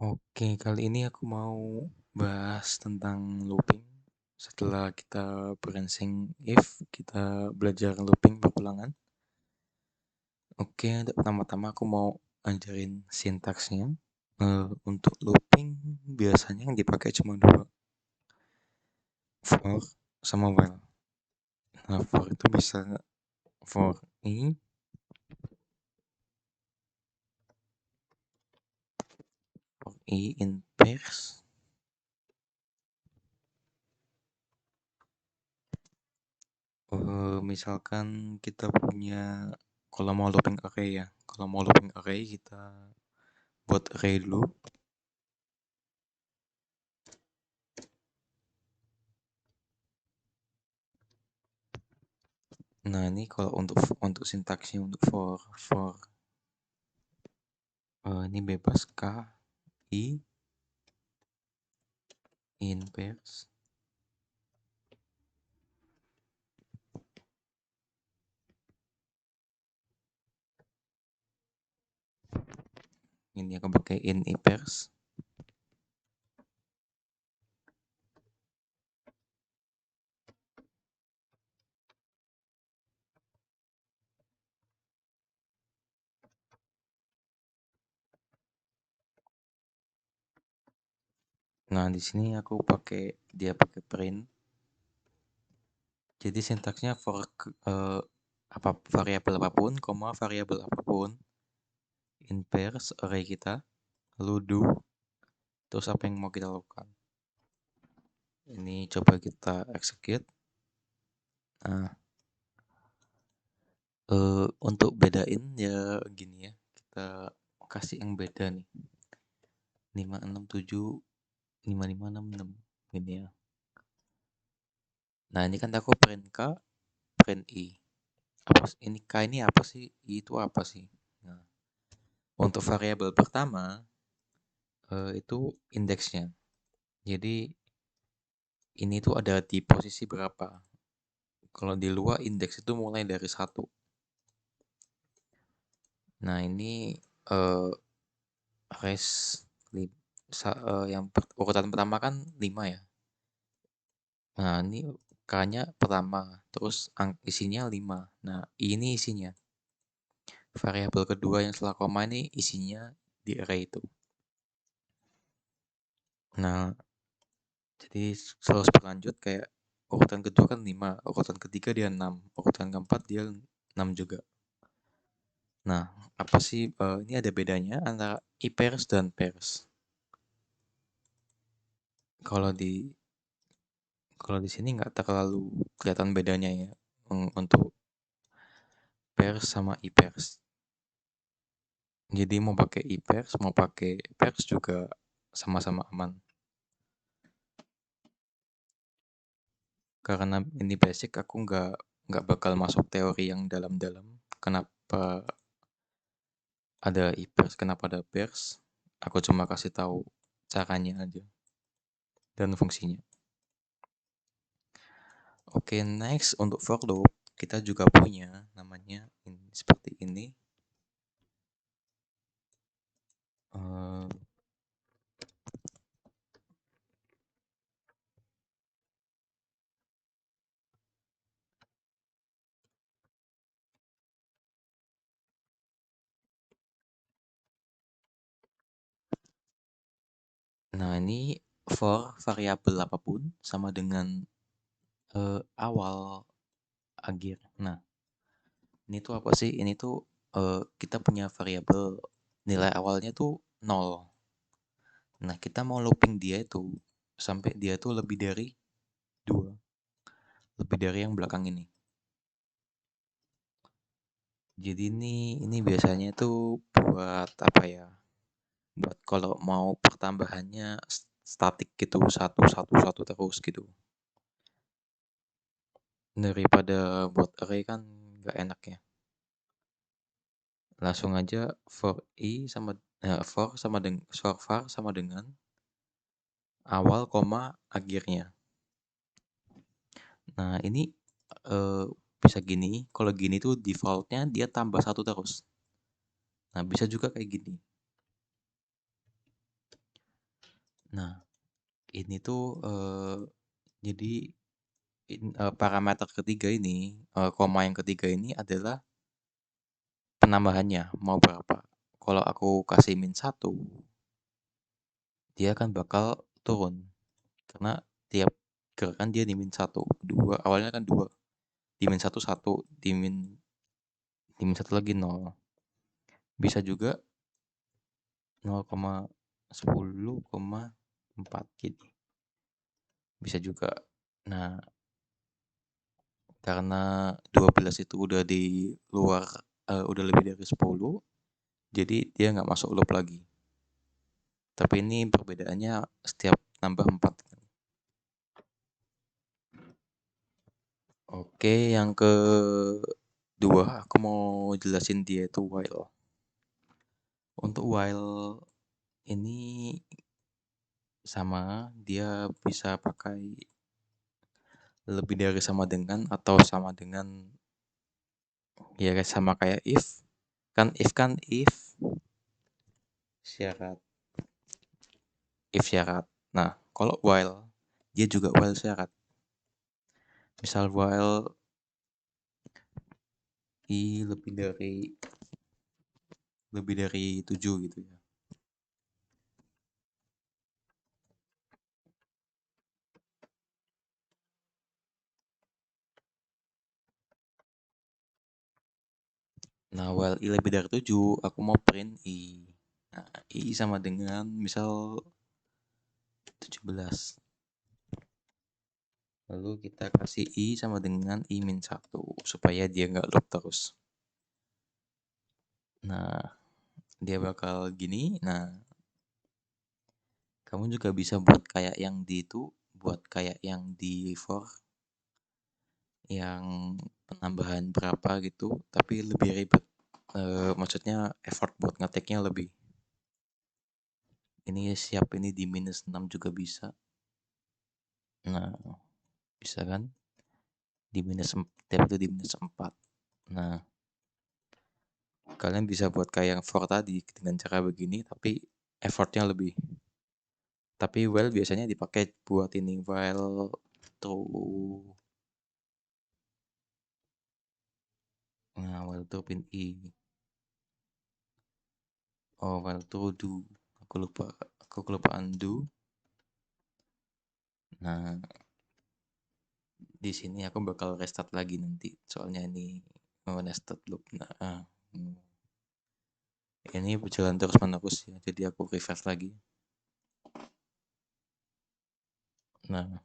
Oke, kali ini aku mau bahas tentang looping. Setelah kita breathing if, kita belajar looping berulangan. Oke, pertama-tama aku mau ajarin sintaksnya. Untuk looping biasanya yang dipakai cuma dua, for sama while. Nah, for itu bisa for i in pairs. Misalkan kita punya, kalau mau looping array ya, kalau mau looping array kita buat array dulu. Nah, ini kalau untuk sintaksnya untuk for ini bebas k i in pairs. Ini aku pakai in i pairs. Nah, di sini aku pakai print. Jadi sintaksnya for variabel apapun, variabel apapun in pairs array kita, lalu do, terus apa yang mau kita lakukan. Ini coba kita execute. Nah, untuk bedain ya gini ya, kita kasih yang beda nih, 567 5566 gini ya. Nah, ini kan aku print k, print i. Ini k ini apa sih? I itu apa sih? Nah, untuk variabel pertama itu indeksnya. Jadi ini tuh ada di posisi berapa? Kalau di luar indeks itu mulai dari 1. Nah, ini res yang urutan pertama kan 5 ya. Nah, ini k-nya pertama, terus isinya 5. Nah, ini isinya. Variabel kedua yang setelah koma ini isinya di array itu. Nah, jadi terus berlanjut kayak urutan kedua kan 5, urutan ketiga dia 6, urutan keempat dia 6 juga. Nah, apa sih ini ada bedanya antara i pairs dan pairs. Kalau di sini nggak terlalu kelihatan bedanya ya untuk pairs sama i pairs. Jadi mau pakai i pairs mau pakai pairs juga sama-sama aman. Karena ini basic, aku nggak bakal masuk teori yang dalam-dalam. Kenapa ada i pairs, kenapa ada pairs? Aku cuma kasih tahu caranya aja dan fungsinya. Oke, next untuk for loop kita juga punya namanya seperti ini. Nah, ini for variabel apapun sama dengan awal akhir. Nah, ini tuh apa sih? Ini tuh kita punya variabel nilai awalnya tuh 0. Nah, kita mau looping dia itu sampai dia tuh lebih dari 2. Lebih dari yang belakang ini. Jadi ini biasanya tuh buat apa ya? Buat kalau mau pertambahannya statik gitu, satu terus gitu. Daripada buat array kan nggak enak ya. Langsung aja for var sama dengan awal koma akhirnya. Nah, ini bisa gini. Kalau gini tuh defaultnya dia tambah 1 terus. Nah, bisa juga kayak gini. Nah, ini tuh jadi parameter ketiga ini, koma yang ketiga ini adalah penambahannya mau berapa. Kalau aku kasih min satu, dia akan bakal turun karena tiap gerakan dia di min satu, dua, awalnya kan dua, di min satu satu, di min satu lagi nol. Bisa juga 0,10,4 gini. Bisa juga. Nah, karena 12 itu udah di luar, udah lebih dari 10, jadi dia nggak masuk loop lagi. Tapi ini perbedaannya setiap nambah 4. Oke, yang kedua aku mau jelasin dia itu while. Untuk while ini sama, dia bisa pakai lebih dari sama dengan atau sama dengan, ya sama kayak if syarat, syarat. Nah, kalau while dia juga while syarat. Misal while i lebih dari 7 gitu ya. Nah, while i lebih dari 7, aku mau print i. Nah, i sama dengan misal 17. Lalu kita kasih i sama dengan i min 1 supaya dia nggak loop terus. Nah, dia bakal gini. Nah, kamu juga bisa buat kayak yang di itu, buat kayak yang di for, yang penambahan berapa gitu, tapi lebih ribet. Maksudnya effort buat ngetiknya lebih. Ini siap ini di minus 6 juga bisa. Nah, bisa kan? Di minus tiap itu di minus 4. Nah, kalian bisa buat kayak yang for tadi dengan cara begini, tapi effortnya lebih. Tapi while biasanya dipakai buat ini while true. Nah, while true pin i. Oh, while true do. Aku lupa undo. Nah, di sini aku bakal restart lagi nanti. Soalnya ini nested loop. Nah, ini berjalan terus menerus ya. Jadi aku refresh lagi. Nah,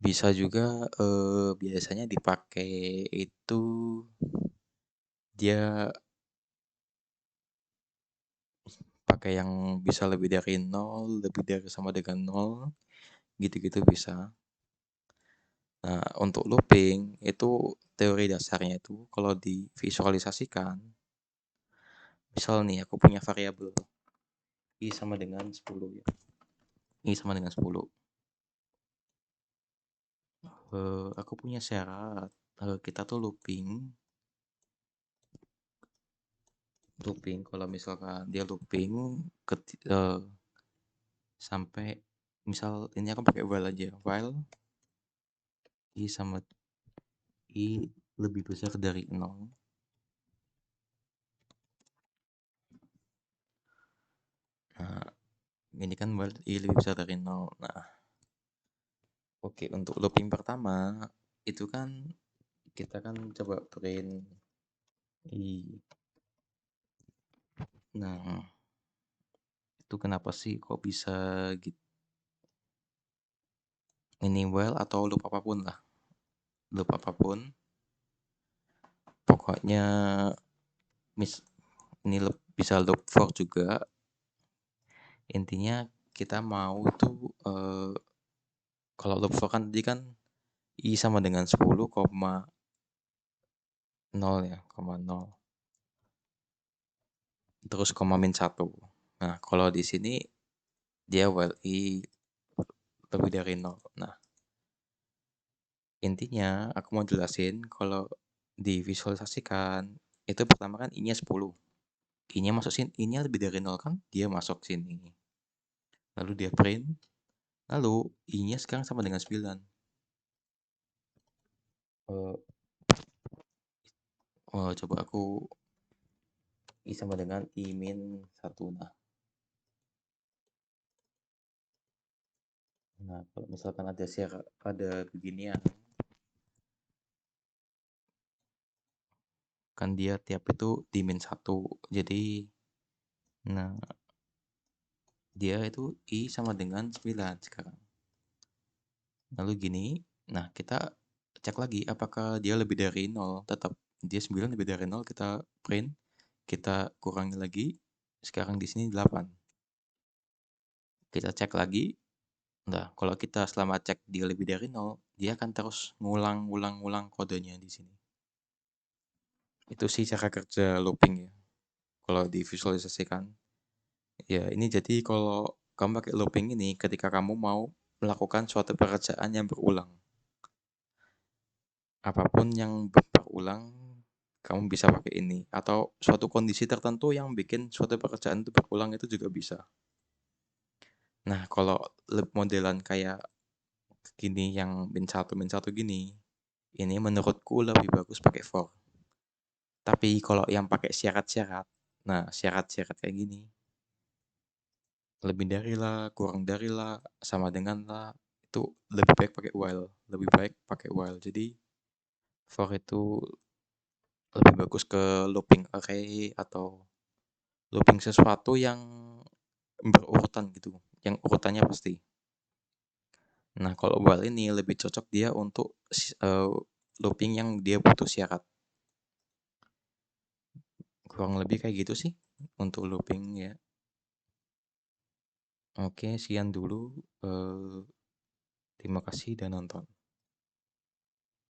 bisa juga biasanya dipakai itu dia pakai yang bisa lebih dari 0, lebih dari sama dengan 0, gitu-gitu bisa. Nah, untuk looping itu teori dasarnya itu kalau divisualisasikan, misal nih aku punya variabel i sama dengan 10 ya. I sama dengan 10. Aku punya syarat, kita tuh looping kalau misalkan dia looping sampai misal ini aku pakai while aja, while i sama i lebih besar dari 0. Nah, ini kan while i lebih besar dari 0. Nah, oke, untuk looping pertama itu kan kita kan coba print i. Nah, itu kenapa sih kok bisa gitu? Ini while atau loop apapun lah, loop apapun. Pokoknya ini bisa loop for juga. Intinya kita mau tuh kalau loop for kan tadi kan i sama dengan 10,0 ya, 0. Terus koma min 1. Nah, kalau di sini dia while i lebih dari 0. Nah, intinya aku mau jelasin kalau divisualisasikan itu pertama kan i-nya 10. I-nya masuk sini, i-nya lebih dari 0 kan dia masuk sini. lalu dia print, lalu i-nya sekarang sama dengan 9. Eh, coba aku i sama dengan i min 1. Nah, kalau misalkan ada beginian, kan dia tiap itu di min 1. Jadi, nah, dia itu i sama dengan 9 sekarang. Lalu gini, nah kita cek lagi apakah dia lebih dari 0. Tetap dia 9 lebih dari 0, kita print, kita kurangi lagi. Sekarang di sini 8. Kita cek lagi. Nah, kalau kita selama cek dia lebih dari 0, dia akan terus ngulang-ngulang kodenya di sini. Itu sih cara kerja looping ya. Kalau divisualisasikan. Ya, ini jadi kalau kamu pakai looping ini ketika kamu mau melakukan suatu pekerjaan yang berulang. Apapun yang berulang, kamu bisa pakai ini. Atau suatu kondisi tertentu yang bikin suatu pekerjaan itu berulang itu juga bisa. Nah, kalau modelan kayak gini yang min satu gini, ini menurutku lebih bagus pakai for. Tapi kalau yang pakai syarat-syarat, nah syarat-syarat kayak gini, lebih dari lah, kurang dari lah, sama dengan lah, itu lebih baik pakai while. Lebih baik pakai while. Jadi for itu lebih bagus ke looping array atau looping sesuatu yang berurutan gitu, yang urutannya pasti. Nah, kalau while ini lebih cocok dia untuk looping yang dia butuh syarat. Kurang lebih kayak gitu sih untuk looping ya. Oke, sekian dulu. Terima kasih dan nonton.